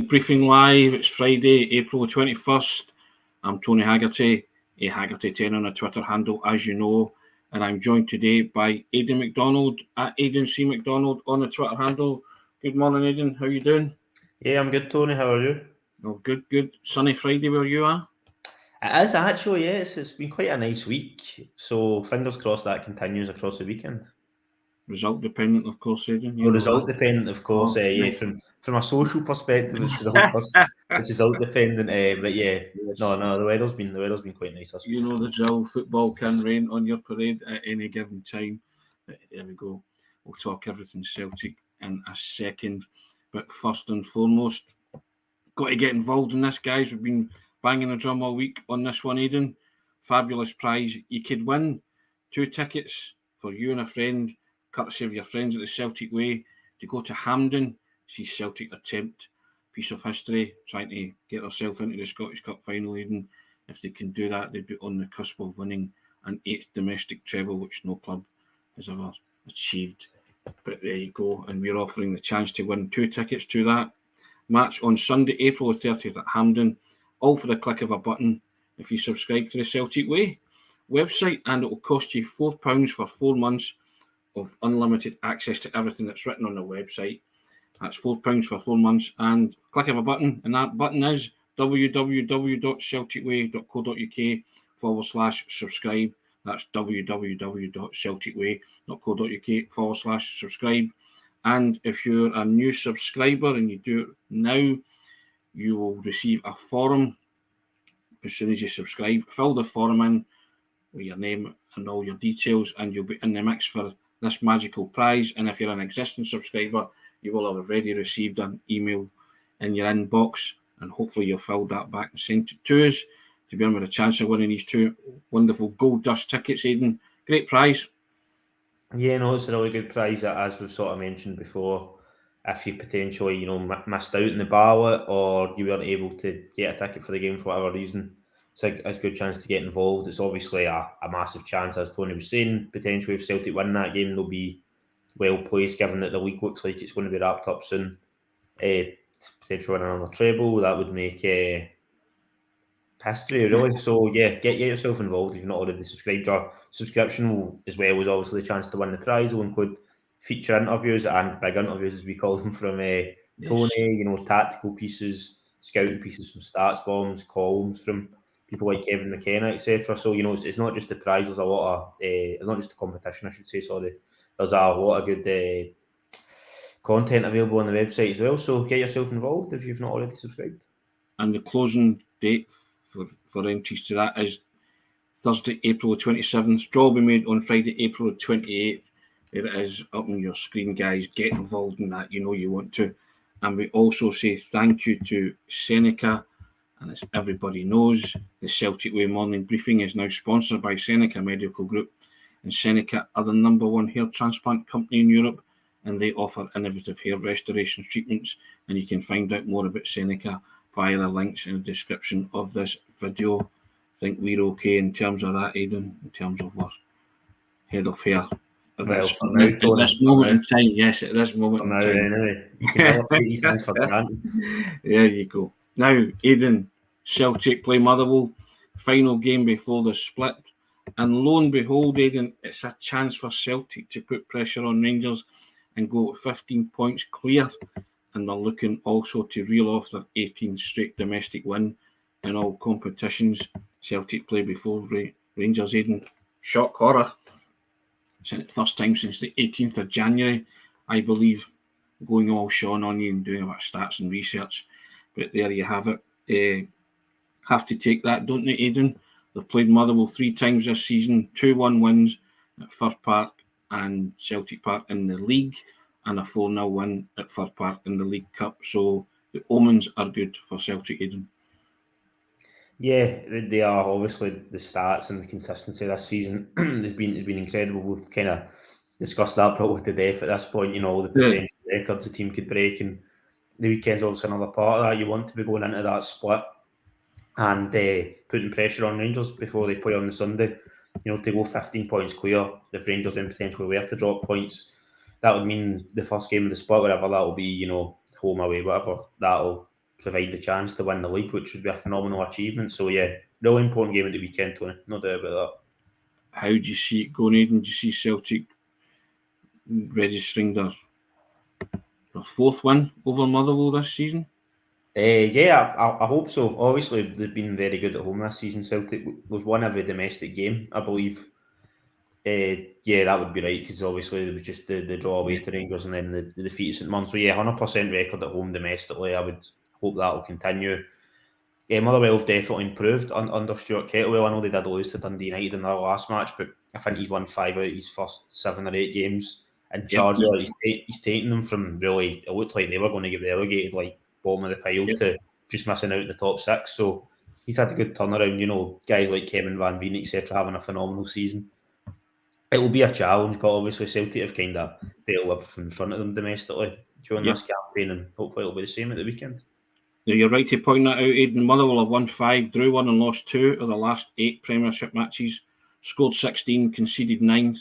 Briefing live. It's Friday, April 21st. I'm Tony Haggerty, Haggerty10 on a Twitter handle, as you know, and I'm joined today by Aidan Macdonald at Aidan C. Macdonald on the Twitter handle. Good morning, Aidan. How are you doing? Yeah, I'm good, Tony. How are you? Oh, good. Sunny Friday where you are? It is actually, yes. It's been quite a nice week, so fingers crossed that continues across the weekend. Result dependent, of course, Aidan. Result dependent, of course. Yeah, from a social perspective, it's result dependent. But yeah, yes. No, the weather's been quite nice. You know the drill. Football can rain on your parade at any given time. But there we go. We'll talk everything Celtic in a second. But first and foremost, got to get involved in this, guys. We've been banging the drum all week on this one, Aidan. Fabulous prize. You could win 2 tickets for you and a friend, courtesy of your friends at the Celtic Way, to go to Hampden, see Celtic attempt piece of history, trying to get themselves into the Scottish Cup final, Aidan. If they can do that, they'd be on the cusp of winning an 8th domestic treble, which no club has ever achieved. But there you go, and we're offering the chance to win 2 tickets to that match on Sunday, April 30th at Hampden, all for the click of a button if you subscribe to the Celtic Way website, and it will cost you £4 for 4 months of unlimited access to everything that's written on the website. That's £4 for 4 months, and click of a button, and that button is www.celticway.co.uk/subscribe. That's www.celticway.co.uk/subscribe. And if you're a new subscriber and you do it now, you will receive a form as soon as you subscribe. Fill the form in with your name and all your details, and you'll be in the mix for this magical prize. And if you're an existing subscriber, you will have already received an email in your inbox, and hopefully you'll fill that back and send it to us to be on with a chance of winning these 2 wonderful Gold Dust tickets, Aidan. Great prize. Yeah, no, it's a really good prize, as we've sort of mentioned before. If you potentially, missed out in the ballot, or you weren't able to get a ticket for the game for whatever reason, it's a good chance to get involved. It's obviously a massive chance, as Tony was saying. Potentially, if Celtic win that game, they'll be well placed, given that the league looks like it's going to be wrapped up soon. Potentially win another treble, that would make history, really. So yeah, get yourself involved if you've not already subscribed. Our subscription will, as well as obviously the chance to win the prize, will include feature interviews and big interviews, as we call them, from Tony. Tactical pieces, scouting pieces from Stats Bombs, columns from people like Kevin McKenna, etc. So it's not just the prize. There's a lot of not just the competition, I should say. Sorry, there's a lot of good content available on the website as well. So get yourself involved if you've not already subscribed. And the closing date for entries to that is Thursday, April 27th. Draw will be made on Friday, April 28th. There it is up on your screen, guys. Get involved in that. You know you want to. And we also say thank you to SENECA. And as everybody knows, the Celtic Way morning briefing is now sponsored by SENECA Medical Group. And SENECA are the #1 hair transplant company in Europe, and they offer innovative hair restoration treatments. And you can find out more about SENECA via the links in the description of this video. I think we're okay in terms of that, Aidan, in terms of our head of hair. At this moment in time, yes, at this moment in time. Anyway. You can never take these things for granted. There you go. Now, Aidan, Celtic play Motherwell, final game before the split. And lo and behold, Aidan, it's a chance for Celtic to put pressure on Rangers and go 15 points clear. And they're looking also to reel off their 18th straight domestic win in all competitions. Celtic play before Rangers, Aidan. Shock, horror. It's the first time since the 18th of January, I believe, going all Sean on you and doing about stats and research. But there you have it. Have to take that, don't they, Aidan? They've played Motherwell 3 times this season, 2-1 wins at Fir Park and Celtic Park in the league, and a 4-0 win at Fir Park in the League Cup. So the omens are good for Celtic, Aidan. Yeah, they are. Obviously, the stats and the consistency this season has been incredible. We've kind of discussed that probably to death at this point. The potential records the team could break, and the weekend's obviously another part of that. You want to be going into that split and putting pressure on Rangers before they play on the Sunday. To go 15 points clear. If Rangers then potentially were to drop points, that would mean the first game of the split, whatever that will be, home away, whatever that'll provide the chance to win the league, which would be a phenomenal achievement. So yeah, really important game at the weekend, Tony. No doubt about that. How do you see it going, Aidan? Do you see Celtic registering their fourth win over Motherwell this season? Yeah, I hope so. Obviously, they've been very good at home this season. Celtic was won every domestic game, I believe. Yeah, that would be right, because obviously there was just the draw away to Rangers and then the defeat at St Mirren. So yeah, 100% record at home domestically. I would hope that will continue. Yeah, Motherwell have definitely improved under Stuart Kettlewell. I know they did lose to Dundee United in their last match, but I think he's won 5 out of his first 7 or 8 games in charge. He's taken them from really, it looked like they were going to get relegated, like bottom of the pile, to just missing out in the top 6. So he's had a good turnaround. You know, guys like Kevin Van Veen, etc., having a phenomenal season. It will be a challenge, but obviously Celtic have kind of dealt with everything in front of them domestically during this campaign, and hopefully it'll be the same at the weekend. Now, you're right to point that out, Aidan. Motherwell have won 5, drew 1 and lost 2 of the last 8 Premiership matches. Scored 16, conceded 9.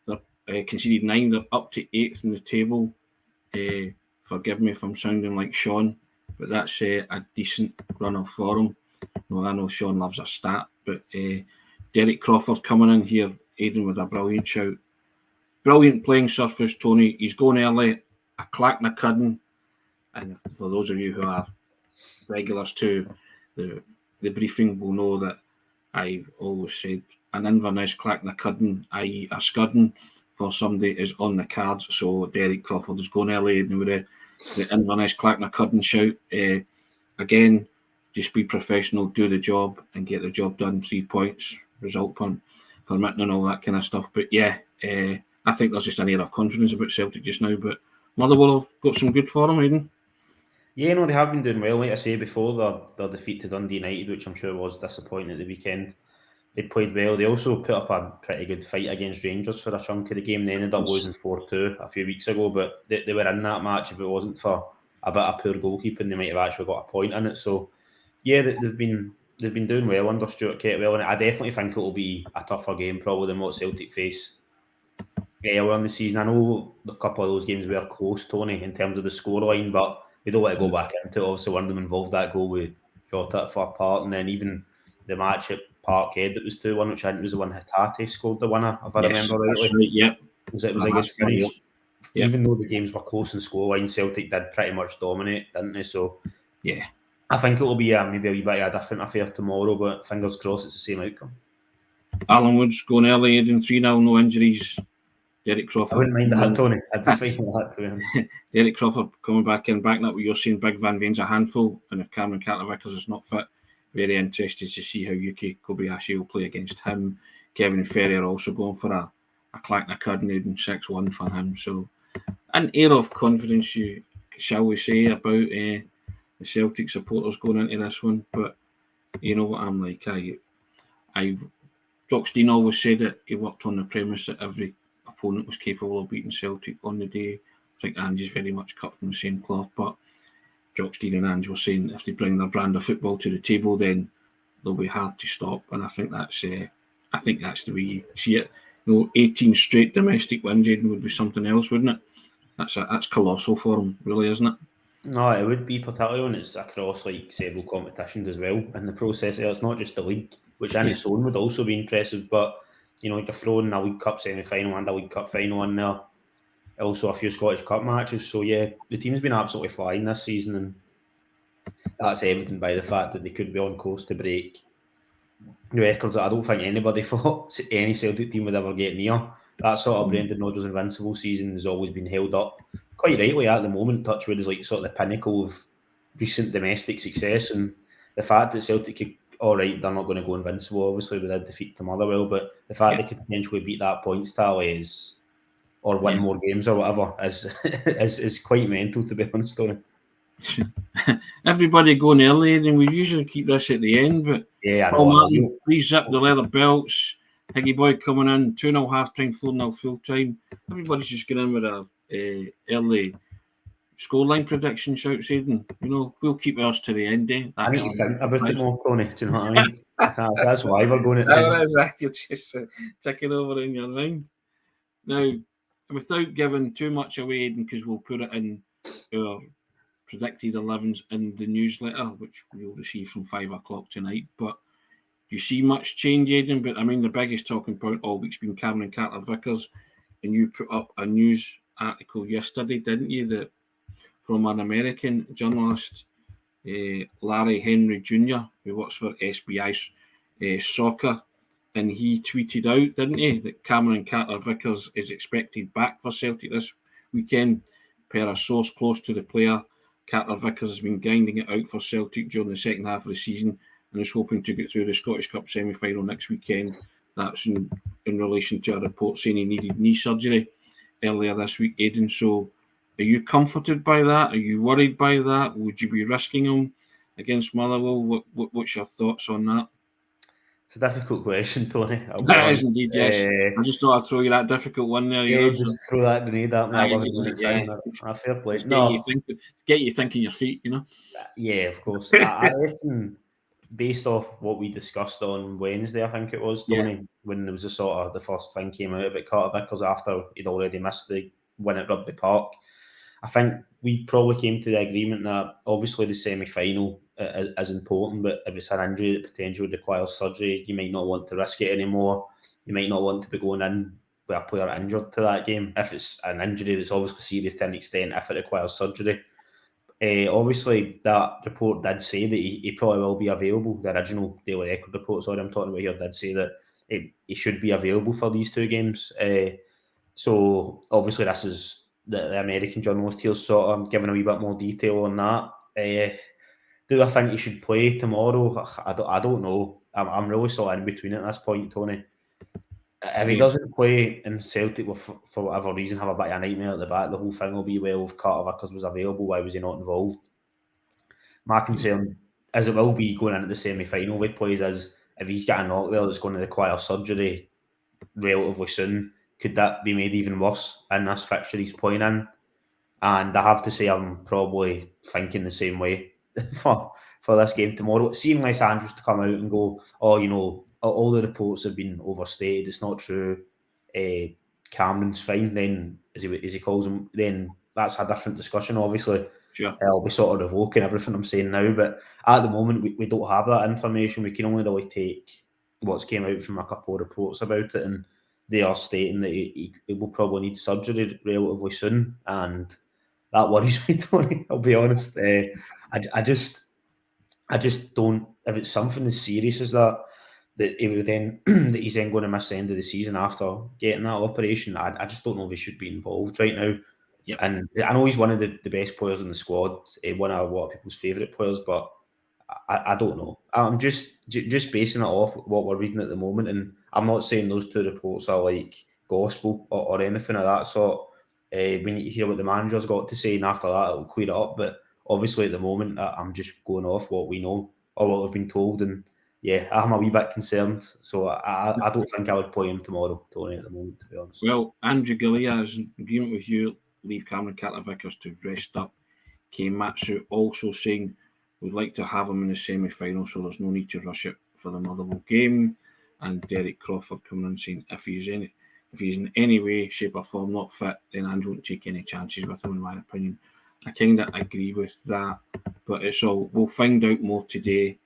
They're up to 8th in the table. Forgive me if I'm sounding like Sean, but that's a decent run for them. No, I know Sean loves a stat, but Derek Crawford coming in here, Aidan, with a brilliant shout. Brilliant playing surface, Tony. He's going early, a clack and a cudding. And for those of you who are regulars to the briefing will know that I've always said an Inverness clack and a cudding, i.e. a scudding, for somebody is on the cards. So Derek Crawford is going early with the Inverness clack and a cudding shout. Again, just be professional, do the job and get the job done. 3 points, result permitting and all that kind of stuff. But yeah, I think there's just an air of confidence about Celtic just now. But Motherwell have got some good for them, Aidan. Yeah, no, they have been doing well. Like I say before, their defeat to Dundee United, which I'm sure was disappointing at the weekend, they played well. They also put up a pretty good fight against Rangers for a chunk of the game. They ended up losing 4-2 a few weeks ago, but they were in that match. If it wasn't for a bit of poor goalkeeping, they might have actually got a point in it. So yeah, they've been doing well under Stuart Kettlewell, and I definitely think it will be a tougher game probably than what Celtic faced earlier in the season. I know a couple of those games were close, Tony, in terms of the scoreline, but we don't want to go back into it. Obviously, one of them involved that goal with Jota at far part, and then even the match at Parkhead that was 2-1, which I think was the one Haggerty scored the winner, if I remember rightly. Right, yep. It was against finish. Even though the games were close in scoreline, Celtic did pretty much dominate, didn't they? So yeah, I think it will be maybe a wee bit of a different affair tomorrow, but fingers crossed it's the same outcome. Alan Woods going early, Aidan, 3-0, no injuries. Derek Crawford. I wouldn't mind that, Tony. I'd be fine with that, to be honest. Derek Crawford coming back in, backing up what you're saying. Big Van Veen's a handful, and if Cameron Carter-Vickers is not fit, very interested to see how Yuki Kobayashi will play against him. Kevin Ferrier also going for a clack and a cudding, and 6-1 for him. So an air of confidence, shall we say, about the Celtic supporters going into this one. But you know what I'm like. Jock Stein always said that he worked on the premise that every opponent was capable of beating Celtic on the day. I think Ange's very much cut from the same cloth, but Jock Stein and Ange were saying if they bring their brand of football to the table, then they'll be hard to stop. And I think that's the way you see it. 18 straight domestic wins, Aidan, would be something else, wouldn't it? That's colossal for them, really, isn't it? No, it would be, particularly when it's across like several competitions as well in the process. It's not just the league, which in its own would also be impressive, but you're throwing a League Cup semi-final and a League Cup final in there. Also a few Scottish Cup matches. So yeah, the team's been absolutely flying this season, and that's evident by the fact that they could be on course to break records that I don't think anybody thought any Celtic team would ever get near. That sort of Brendan Rodgers invincible season has always been held up quite rightly at the moment. Touchwood is like sort of the pinnacle of recent domestic success, and the fact that Celtic could, all right, they're not going to go invincible obviously with a defeat to Motherwell, but the fact they could potentially beat that points tally or win more games or whatever is quite mental, to be honest, Tony. Everybody going early, and we usually keep this at the end, but yeah, Paul Martin, 3-zip the leather belts, Higgy Boy coming in, 2-0 half time, 4-0 full time. Everybody's just getting in with a early scoreline prediction shouts, Aidan. We'll keep ours to the end. I need to think about it more, Tony. Do you know what I mean? That's why we're going at the end. Exactly, just ticking over in your mind. Now, without giving too much away, Aidan, because we'll put it in our predicted 11s in the newsletter, which you'll receive from 5 o'clock tonight. But do you see much change, Aidan? But I mean, the biggest talking point all week's been Cameron Carter-Vickers, and you put up a news article yesterday, didn't you, that from an American journalist, Larry Henry Jr., who works for SBI Soccer, and he tweeted out, didn't he, that Cameron Carter-Vickers is expected back for Celtic this weekend. Per a source close to the player, Carter-Vickers has been grinding it out for Celtic during the second half of the season and is hoping to get through the Scottish Cup semi-final next weekend. That's in relation to a report saying he needed knee surgery earlier this week, Aidan. So are you comforted by that? Are you worried by that? Would you be risking him against Motherwell? What's your thoughts on that? It's a difficult question, Tony. That is indeed, yes. I just thought I'd throw you that difficult one there. Yeah, just throw that grenade at me. I love it when it's in. Fair play. No, get you thinking your feet, you know. Yeah, of course. I reckon, based off what we discussed on Wednesday, I think it was, Tony, when there was the first thing came out about Carter-Vickers after he'd already missed the win at Rugby Park. I think we probably came to the agreement that obviously the semi-final is important, but if it's an injury that potentially requires surgery, you might not want to risk it anymore. You might not want to be going in with a player injured to that game. If it's an injury that's obviously serious to an extent, if it requires surgery. Obviously, that report did say that he probably will be available. The original Daily Record report, I'm talking about here, did say that he should be available for these two games. So obviously this is the American journalist here sort of giving a wee bit more detail on that. Do I think he should play tomorrow? I don't know. I'm really sort of in between at this point, Tony. If he doesn't play and Celtic will, for whatever reason, have a bit of a nightmare at the back, the whole thing will be, well, if Carter-Vickers was available, why was he not involved? My concern, as it will be going into the semi-final if he plays, is if he's got a knock there that's going to require surgery relatively soon, could that be made even worse in this fixture he's playing in? And I have to say I'm probably thinking the same way for this game tomorrow. Seeing Les Andrews to come out and go, oh, you know, all the reports have been overstated, it's not true, Cameron's fine, then, as he calls him, then that's a different discussion, obviously. Sure. I'll be sort of revoking everything I'm saying now, but at the moment, we don't have that information. We can only really take what's came out from a couple of reports about it, and they are stating that he will probably need surgery relatively soon, and that worries me, Tony. I'll be honest. I just don't. If it's something as serious as that he would then that he's then going to miss the end of the season after getting that operation, I just don't know if he should be involved right now. Yep. And I know he's one of the best players in the squad, one of a lot of people's favourite players, but I don't know. I'm just basing it off what we're reading at the moment, and I'm not saying those two reports are like gospel or anything of that sort. We need to hear what the manager's got to say, and after that it'll clear it up. But obviously at the moment I'm just going off what we know or what we've been told, and yeah, I'm a wee bit concerned. So I don't think I would play him tomorrow, Tony, at the moment, to be honest. Well, Andrew Galea is in agreement with you. Leave Cameron Carter-Vickers to rest up. Kane Matsu also saying we'd like to have him in the semi-final, so there's no need to rush it for the Motherwell game. And Derek Crawford coming in saying if he's in any way, shape or form not fit, then Andrew won't take any chances with him, in my opinion. I kind of agree with that, but we'll find out more today.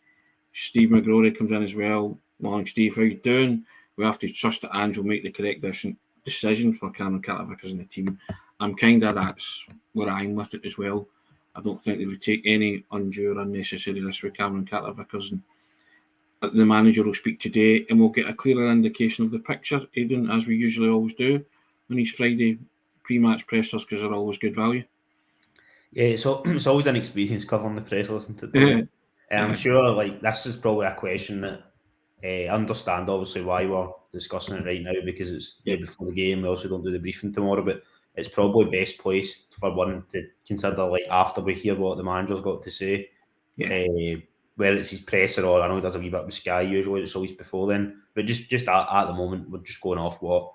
Steve McGrory comes in as well. Morning, Steve. How you doing? We have to trust that Andrew will make the correct decision for Cameron Carter-Vickers and the team. That's where I'm with it as well. I don't think they would take any undue or unnecessary risk with Cameron Carter-Vickers. And the manager will speak today and we'll get a clearer indication of the picture, Aidan, as we usually always do on these Friday pre-match pressers, because they're always good value. Yeah, so it's always an experience covering the pressers, isn't it? I'm sure this is probably a question that I understand obviously why we're discussing it right now, because it's before the game. We also don't do the briefing tomorrow, but it's probably best placed for one to consider after we hear what the manager's got to say. Whether it's his presser or I know he does a wee bit with Sky usually, it's always before then. But just at the moment, we're just going off what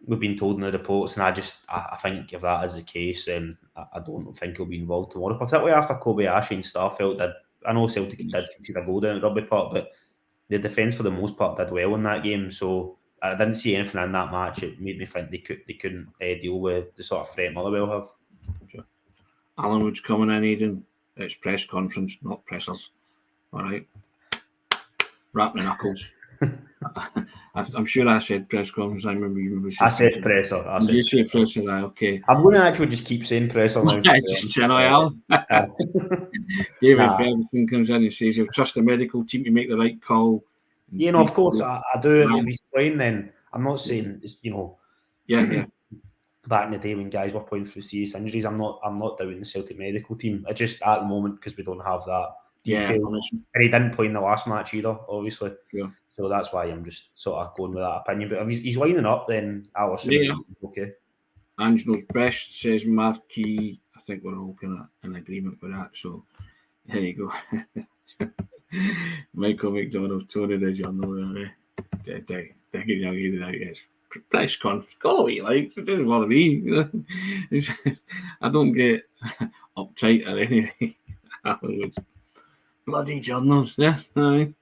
we've been told in the reports, and I think if that is the case, I don't think he'll be involved tomorrow, particularly after Kobayashi and Starfelt did. I know Celtic did concede a goal down at Rugby Park, but the defence for the most part did well in that game, so I didn't see anything in that match. It made me think they couldn't deal with the sort of threat Motherwell have. Sure. Alan Wood's coming in, Aidan. It's press conference, not pressers. All right. Wrap my knuckles. I'm sure I said press conference. I remember you said. I said presser. You said presser. Okay. I'm going to actually just keep saying presser now. Just Alan. David Ferguson comes in and says he'll trust the medical team to make the right call. Yeah, no, of course I do. If he's playing, then I'm not saying it's, Yeah. Back in the day when guys were playing through serious injuries, I'm not doubting the Celtic medical team. I just at the moment because we don't have that detail, and he didn't play in the last match either, obviously. Yeah. So that's why I'm just sort of going with that opinion. But if he's lining up, then I'll assume it's okay. Angela's best says Marquis. I think we're all kind of in agreement with that. So there you go. Michael McDonald, Tony the Journal. Yes. Press conference, call it what you like. It doesn't bother me. I don't get uptight or anything. Bloody journals, yeah. Can't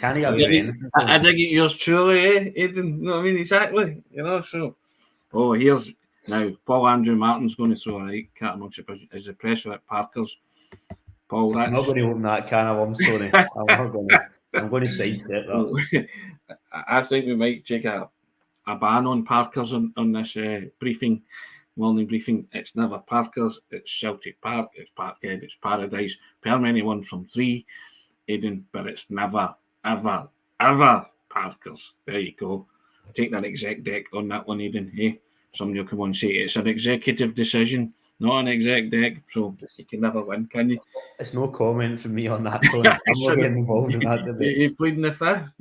get away with anything. I dig it yours truly, Aidan. You know what I mean? Exactly. So. Oh, here's now Paul Andrew Martin's going to throw a right cat amongst it as the pressure at Parker's. Paul, that's... I'm not going to open that can of worms, Tony. I'm going to sidestep that. I think we might take a ban on Parker's on this morning briefing. It's never Parker's, it's Celtic Park, it's Parkhead, it's Paradise, perm anyone from 3, Aidan, but it's never, ever, ever Parker's. There you go. Take that exec deck on that one, Aidan. Hey, somebody will come on and say it's an executive decision, not an exec deck, so you can never win, can you? It's no comment from me on that, Tony. I'm not getting involved in that debate. You're pleading the fifth.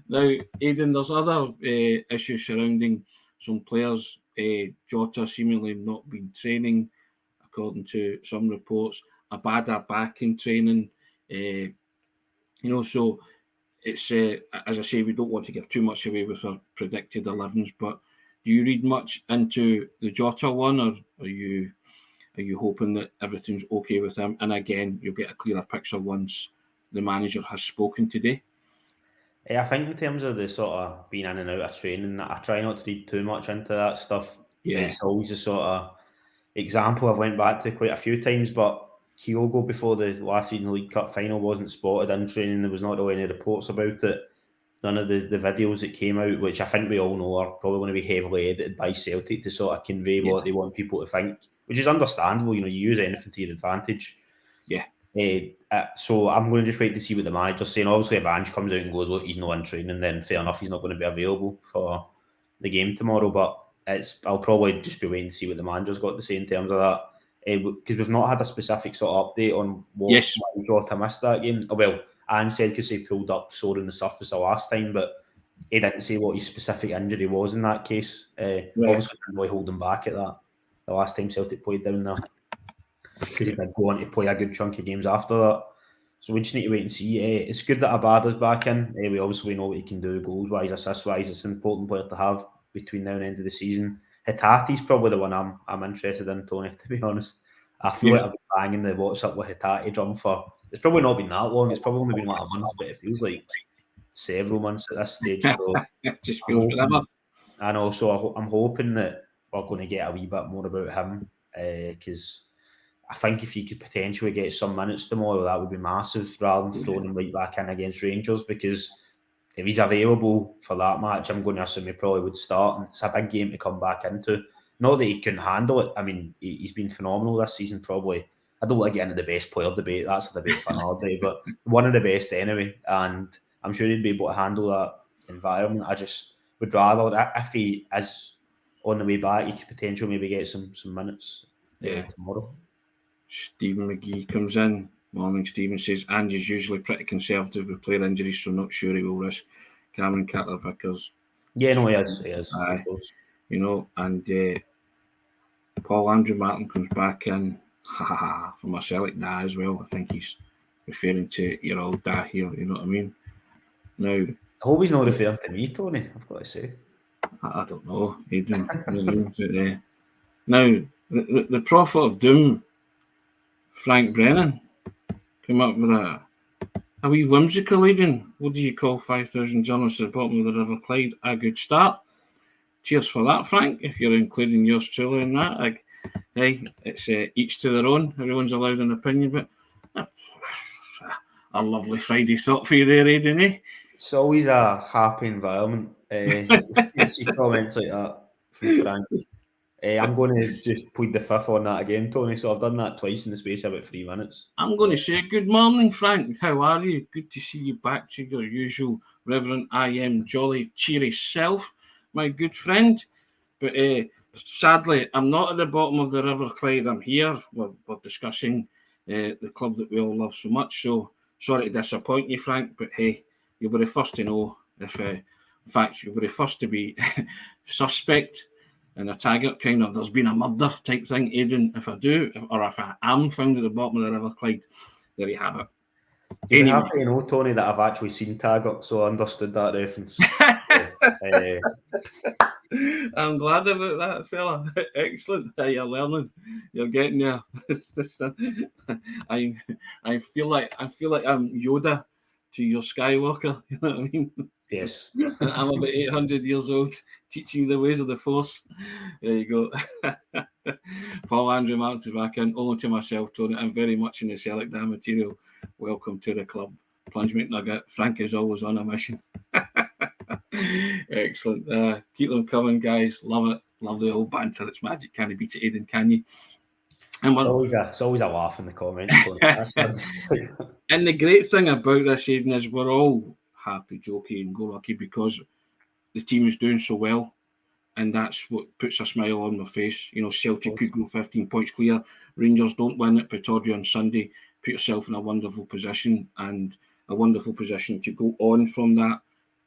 Now, Aidan, there's other issues surrounding some players. Jota seemingly not been training, according to some reports. Abada back in training. So it's as I say, we don't want to give too much away with our predicted 11s, but do you read much into the Jota one, or are you hoping that everything's okay with him? And again, you'll get a clearer picture once the manager has spoken today. I think in terms of the sort of being in and out of training, I try not to read too much into that stuff. Yeah. It's always a sort of example I've went back to quite a few times, but Kyogo before the last season League Cup final wasn't spotted in training. There was not really any reports about it. None of the videos that came out, which I think we all know are probably going to be heavily edited by Celtic to sort of convey what they want people to think, which is understandable. You use anything to your advantage. Yeah. So I'm going to just wait to see what the manager's saying. Obviously, if Ange comes out and goes, look, he's not in training, then fair enough, he's not going to be available for the game tomorrow. But I'll probably just be waiting to see what the manager's got to say in terms of that. Because we've not had a specific sort of update on why Jota missed that game. Well, Ange said because he pulled up sore in the surface the last time, but he didn't say what his specific injury was in that case. Obviously, didn't really hold him back at that the last time Celtic played down there, because he did go on to play a good chunk of games after that. So we just need to wait and see. It's good that Abada's back in. We obviously know what he can do goals-wise, assist-wise. It's an important player to have between now and end of the season. Hitate's probably the one I'm interested in, Tony, to be honest. I feel like I've been banging the WhatsApp with Haggerty drum for... It's probably not been that long. It's probably only been like a month, but it feels like several months at this stage. So it just feels forever. I know, so I'm hoping that we're going to get a wee bit more about him, because I think if he could potentially get some minutes tomorrow, that would be massive, rather than throwing him right back in against Rangers, because if he's available for that match, I'm going to assume he probably would start, and it's a big game to come back into. Not that he can handle it. I mean, he's been phenomenal this season, probably. I don't want to get into the best player debate. That's a debate for another day, but one of the best anyway, and I'm sure he'd be able to handle that environment. I just would rather, if he is on the way back, he could potentially maybe get some minutes tomorrow. Stephen McGee comes in. Morning, Stephen says, Andy's usually pretty conservative with player injuries, so not sure he will risk Cameron Cutler-Vickers. Yeah, no, he is. And Paul Andrew Martin comes back in from a Celtic da as well. I think he's referring to your old da here, you know what I mean? Now, I hope he's not referring to me, Tony, I've got to say. I don't know. He didn't. Now, the prophet of doom, Frank Brennan, came up with a wee whimsical leading. What do you call 5,000 journalists at the bottom of the River Clyde? A good start. cheers for that, Frank. If you're including yours truly in that, hey, it's each to their own. Everyone's allowed an opinion, but a lovely Friday thought for you there, Aidan, eh? It's always a happy environment. You see comments like that from Frank. I'm going to just plead the fifth on that again, Tony. So I've done that twice in the space of about 3 minutes. I'm going to say good morning, Frank. How are you? Good to see you back to your usual Reverend I am jolly, cheery self, my good friend. But sadly, I'm not at the bottom of the River Clyde. I'm here. We're discussing the club that we all love so much. So sorry to disappoint you, Frank. But hey, you'll be the first to know if, in fact, you'll be the first to be suspect in a Taggart kind of there's been a murder type thing, Aidan. If I do, or if I am found at the bottom of the River Clyde, there you have it. You'll be happy to know, Tony, that I've actually seen Taggart, so I understood that reference. I'm glad about that, fella. Excellent. You're learning. You're getting there. I feel like I'm Yoda to your Skywalker. You know what I mean? Yes. I'm about 800 years old, teaching you the ways of the Force. There you go. Paul Andrew Marks is back in. Only to myself, Tony. I'm very much in the Celtic Dan material. Welcome to the club. Plunge McNugget. Frank is always on a mission. Excellent. Keep them coming, guys. Love it. Love the old banter. It's magic. Can you beat it, Aidan? Can you? And it's always a laugh in the comments. And the great thing about this, Aidan, is we're all happy, jokey, and go lucky because the team is doing so well, and that's what puts a smile on my face. You know, Celtic could go 15 points clear. Rangers don't win at Pittodrie on Sunday. Put yourself in a wonderful position to go on from that,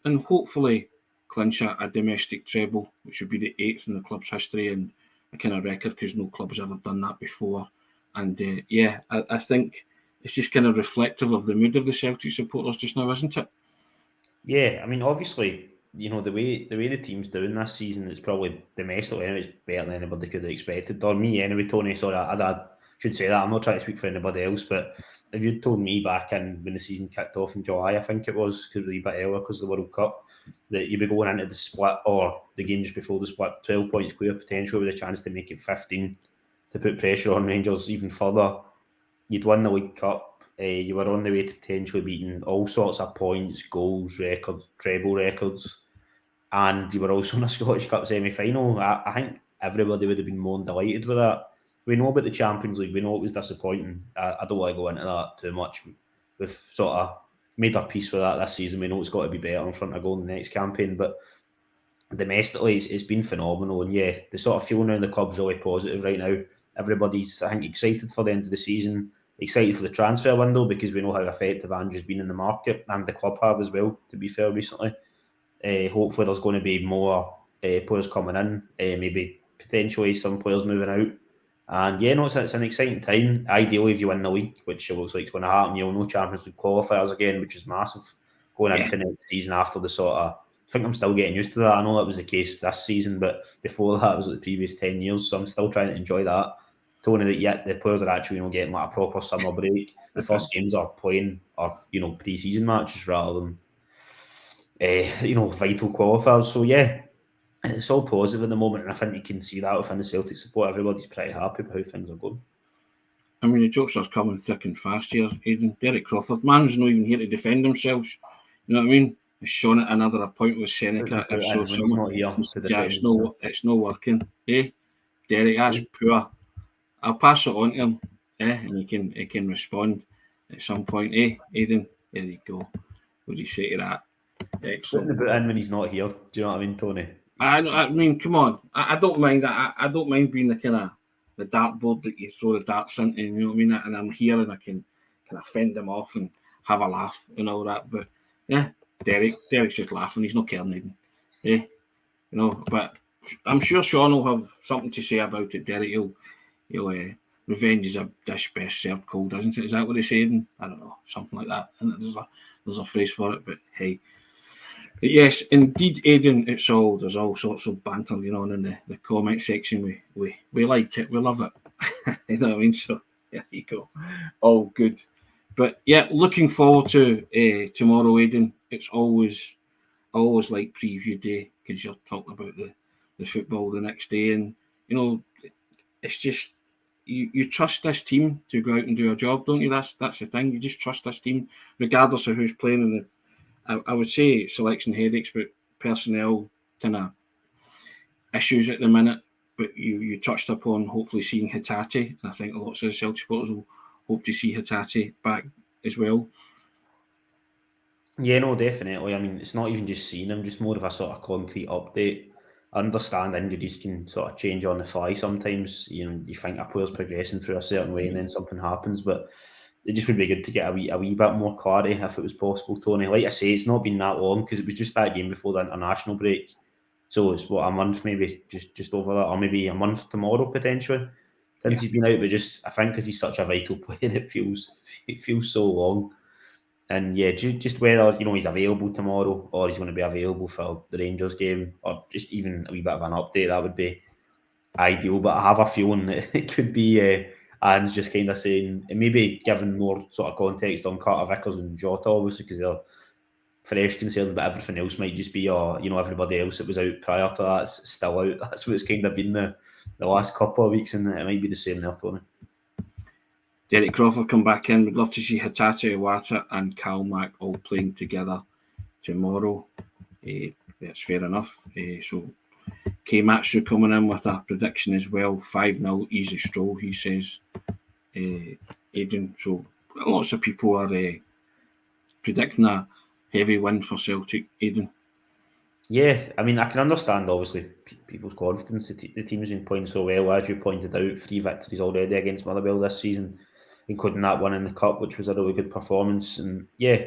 and hopefully clinch a domestic treble, which would be the 8th in the club's history and a kind of record because no club has ever done that before. And I think it's just kind of reflective of the mood of the Celtic supporters just now, isn't it? Yeah, I mean, obviously, you know, the way the team's doing this season, it's probably domestically anyway, it's better than anybody could have expected. Or me anyway, Tony, sorry, I should say that. I'm not trying to speak for anybody else, but if you'd told me back in when the season kicked off in July, I think it was, because it was a wee bit earlier because of the World Cup, that you'd be going into the split or the game just before the split, 12 points clear potential with a chance to make it 15 to put pressure on Rangers even further. You'd won the League Cup. You were on the way to potentially beating all sorts of points, goals, records, treble records, and you were also in a Scottish Cup semi-final. I think everybody would have been more than delighted with that. We know about the Champions League. We know it was disappointing. I don't want to go into that too much. We've sort of made our peace with that this season. We know it's got to be better in front of goal in the next campaign, but domestically, it's been phenomenal. And yeah, the sort of feeling around the club's really positive right now. Everybody's, I think, excited for the end of the season, excited for the transfer window because we know how effective Andrew's been in the market, and the club have as well, to be fair, recently. Hopefully there's going to be more players coming in, maybe potentially some players moving out. And yeah, no, it's an exciting time. Ideally, if you win the league, which it looks like it's going to happen, you'll know Champions League qualifiers again, which is massive going into next season after the sort of, I think I'm still getting used to that. I know that was the case this season, but before that, it was like the previous 10 years, so I'm still trying to enjoy that. Tony, that yet the players are actually, getting like a proper summer break. The first games are playing or, pre-season matches rather than, vital qualifiers. So yeah, it's all positive at the moment, and I think you can see that within the Celtic support. Everybody's pretty happy with how things are going. I mean, the jokes are coming thick and fast here, Aidan. Derek Crawford, man's not even here to defend themselves. You know what I mean? It's shown at another appointment with SENECA. It's not working. Derek, that's poor. I'll pass it on to him. And he can respond at some point. Aidan, there you go. What do you say to that? Excellent. Putting the boot in when he's not here. Do you know what I mean, Tony? I mean, come on. I don't mind that. I don't mind being the kind of the dartboard that you throw the darts into. You know what I mean? And I'm here and I can kind of fend them off and have a laugh and all that. But yeah, Derek's just laughing. He's not caring. But I'm sure Sean will have something to say about it. Derek, he'll revenge is a dish best served cold, isn't it? Is that what he's saying? I don't know, something like that. And there's a phrase for it, but hey. But yes, indeed, Aidan, there's all sorts of banter going on in the comment section. We like it, we love it. You know what I mean? So there you go. All good. But yeah, looking forward to tomorrow, Aidan. It's always like preview day because you're talking about the football the next day. And, you know, it's just, you trust this team to go out and do a job, don't you? That's the thing. You just trust this team, regardless of who's playing in the. I would say selection headaches, but personnel kind of issues at the minute. But you touched upon hopefully seeing Haggerty, and I think lots of Celtic supporters will hope to see Haggerty back as well. Yeah, no, definitely. I mean, it's not even just seeing him, just more of a sort of concrete update. I understand injuries can sort of change on the fly sometimes. You know, you think a player's progressing through a certain way and then something happens, but it just would be good to get a wee bit more clarity if it was possible, Tony. Like I say, it's not been that long because it was just that game before the international break. So it's a month, maybe just over that, or maybe a month tomorrow potentially since he's been out. But just I think because he's such a vital player, it feels so long. And yeah, just whether he's available tomorrow or he's going to be available for the Rangers game, or just even a wee bit of an update, that would be ideal. But I have a feeling that it could be Anne's just kind of saying, and maybe giving more sort of context on Carter Vickers and Jota, obviously, because they're fresh concerned, but everything else might just be, everybody else that was out prior to that's still out. That's what it's kind of been the last couple of weeks, and it might be the same there, Tony. Derek Crawford come back in. We'd love to see Haggerty, Iwata and Kalmack all playing together tomorrow. That's fair enough. So K-Matsu coming in with a prediction as well. 5-0 easy stroll, he says. Aidan. So lots of people are predicting a heavy win for Celtic. Aidan. Yeah, I mean, I can understand, obviously, people's confidence. The team's been playing so well, as you pointed out, 3 victories already against Motherwell this season, including that one in the Cup, which was a really good performance. And yeah,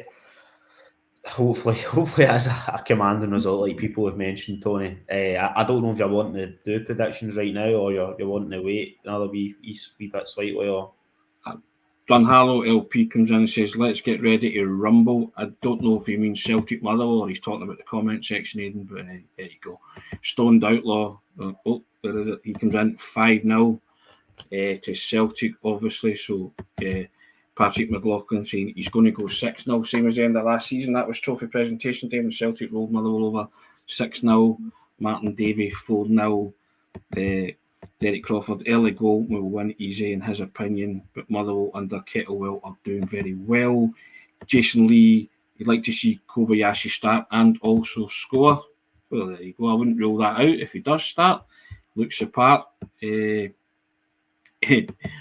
hopefully as a commanding result, like people have mentioned, Tony. I don't know if you're wanting to do predictions right now, or you're wanting to wait another wee bit slightly, or... Dunhallow LP comes in and says, let's get ready to rumble. I don't know if he means Celtic Motherwell or he's talking about the comment section, Aidan, but there you go. Stoned Outlaw, there is it. He comes in 5-0 to Celtic, obviously. So Patrick McLaughlin saying he's going to go 6-0, same as the end of last season. That was trophy presentation day when Celtic rolled Motherwell over 6-0. Martin Davey 4-0. Derek Crawford, early goal will win easy in his opinion, but Motherwell under Kettlewell are doing very well. Jason Lee, he'd like to see Kobayashi start and also score. Well, there you go. I wouldn't rule that out if he does start. Looks the part.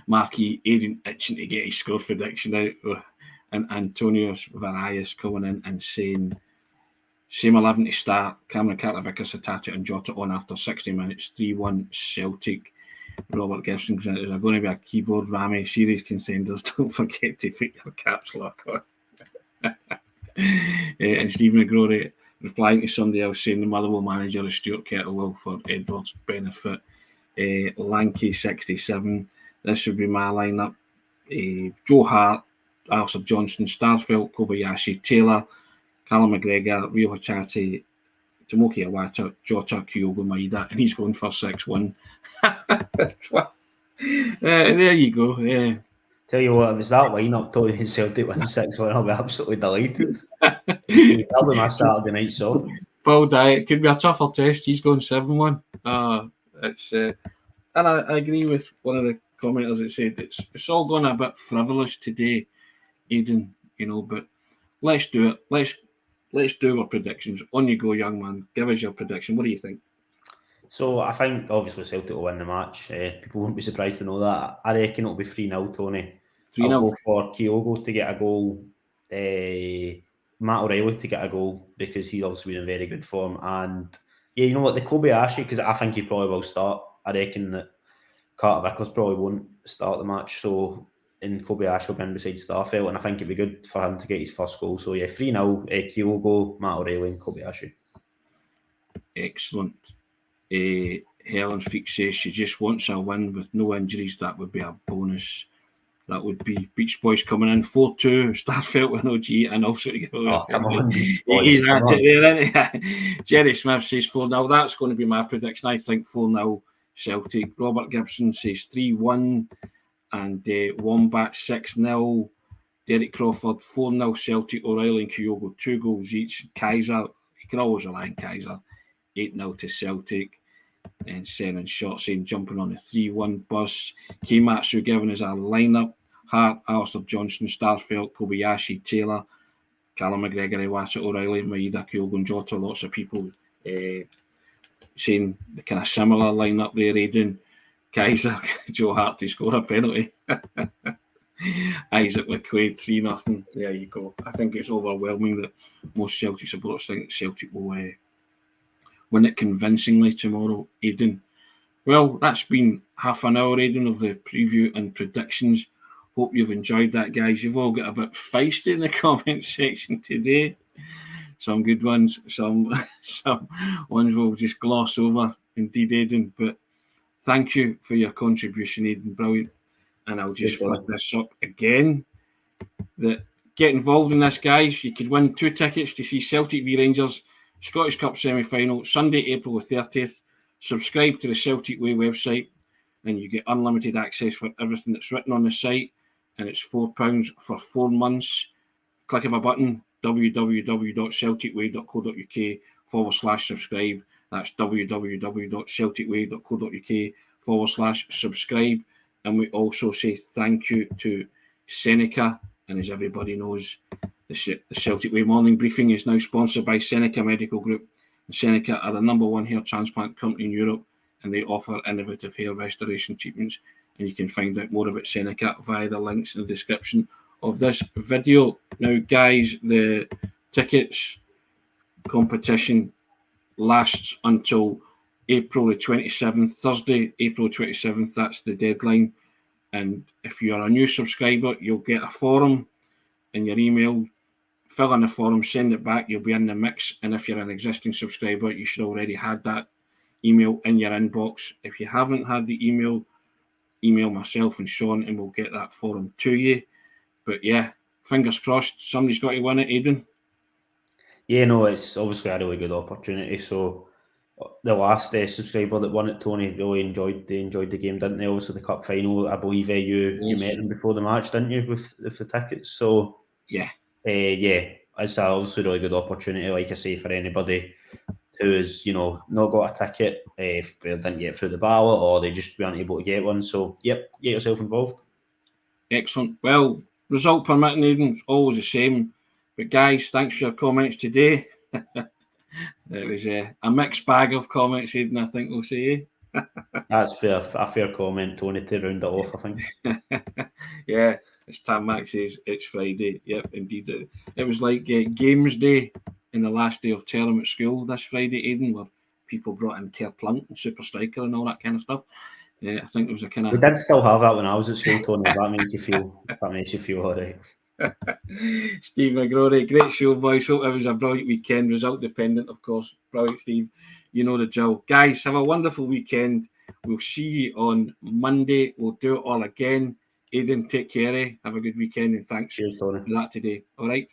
Marky Aidan itching to get his score prediction out. And Antonio Varias coming in and saying, same 11 to start. Cameron Carter, Vickers, Haggerty and Jota on after 60 minutes. 3-1 Celtic. Robert Gibson says, is there going to be a keyboard Rami series contenders? Don't forget to put your caps lock on. And Steve McGrory replying to somebody else saying the Motherwell manager is Stuart Kettlewell for Edward's benefit. Lanky 67. This would be my lineup. Joe Hart, Arthur Johnson, Starfelt, Kobayashi, Taylor, Callum McGregor, Rio Haggerty, Tomoki Iwata, Jota, Kyogo Maeda, and he's going for 6-1. There you go. Yeah. Tell you what, if it's that lineup, Tony and Celtic win 6-1, I'll be absolutely delighted. That'll be my Saturday night sorted. Paul Dyatt, could be a tougher test. He's going 7-1. It's and I agree with one of the commenters that said it's all gone a bit frivolous today, Aidan, but let's do it. Let's do our predictions. On you go, young man. Give us your prediction. What do you think? So I think obviously Celtic will win the match. People won't be surprised to know that. I reckon it'll be 3-0, Tony. 3-0. I'll go for Kyogo to get a goal. Matt O'Reilly to get a goal because he's obviously been in very good form. And yeah, you know what, the Kobayashi, because I think he probably will start. I reckon that Carter Vickers probably won't start the match. So in Kobayashi will be in beside Starfelt, and I think it'd be good for him to get his first goal. So yeah, 3-0, Kyogo, Matt O'Reilly and Kobayashi. Excellent. Helen Feek says she just wants a win with no injuries. That would be a bonus. That would be Beach Boys coming in 4-2, Starfelt with no G, and also to go. Oh, come on, Beach Boys. Come on. Jerry Smith says 4-0. That's going to be my prediction. I think 4-0 Celtic. Robert Gibson says 3-1, and Wombat 6-0. Derek Crawford 4-0 Celtic. O'Reilly and Kyogo 2 goals each. Kaiser, you can always rely on Kaiser. 8-0 to Celtic. and sending shots saying jumping on the 3-1 bus. Keimatsu giving us a lineup. Hart, Alistair Johnson, Starfelt, Kobayashi, Taylor, Callum McGregor, Watson, O'Reilly, Maeda, Kyogo, Jota. Lots of people saying the kind of similar lineup there, Aidan. Kaiser, Joe Hart to score a penalty. Isaac McQuaid, 3-0. There you go. I think it's overwhelming that most Celtic supporters think Celtic will win it convincingly tomorrow, Aidan. Well, that's been half an hour, Aidan, of the preview and predictions. Hope you've enjoyed that, guys. You've all got a bit feisty in the comment section today. Some good ones, some ones we'll just gloss over, indeed, Aidan. But thank you for your contribution, Aidan. Brilliant. And I'll just flip this up again. Get involved in this, guys. You could win 2 tickets to see Celtic v Rangers Scottish Cup semi-final, Sunday, April the 30th. Subscribe to the Celtic Way website and you get unlimited access for everything that's written on the site, and it's £4 for 4 months. Click of a button, www.celticway.co.uk/subscribe. That's www.celticway.co.uk/subscribe. And we also say thank you to SENECA, and as everybody knows, the Celtic Way morning briefing is now sponsored by SENECA Medical Group. SENECA are the #1 hair transplant company in Europe, and they offer innovative hair restoration treatments. And you can find out more about Seneca via the links in the description of this video. Now, guys, the tickets competition lasts until April the 27th, Thursday, April 27th. That's the deadline. And if you're a new subscriber, you'll get a form in your email. Fill in the form, send it back, you'll be in the mix. And if you're an existing subscriber, you should already had that email in your inbox. If you haven't had the email myself and Sean, and we'll get that form to you. But yeah, fingers crossed, somebody's got to win it, Aidan. Yeah, no, it's obviously a really good opportunity. So the last subscriber that won it, Tony, really enjoyed the game, didn't they? Obviously the cup final, I believe you met them before the match, didn't you, with the tickets? So yeah, it's obviously a really good opportunity, like I say, for anybody who has, not got a ticket, if they didn't get through the ballot or they just weren't able to get one. So, yep, get yourself involved. Excellent. Well, result permitting, Aidan, it's always the same. But guys, thanks for your comments today. It was a mixed bag of comments, Aidan, I think we'll say. That's fair. A fair comment, Tony, to round it off, I think. Yeah, as Tam Mac says, it's Friday. Yep, indeed. It was like games day in the last day of term at school this Friday, Aidan, where people brought in Kerr Plunk and Super Striker and all that kind of stuff. Yeah, I think it was a kind of... We did still have that when I was at school, Tony. That makes you feel all right. Steve McGrory, great show, boys. Hope it was a brilliant weekend. Result dependent, of course. Brilliant, Steve. You know the drill. Guys, have a wonderful weekend. We'll see you on Monday. We'll do it all again. Aidan, take care. Have a good weekend, and thanks Cheers, Tony. for that today. All right.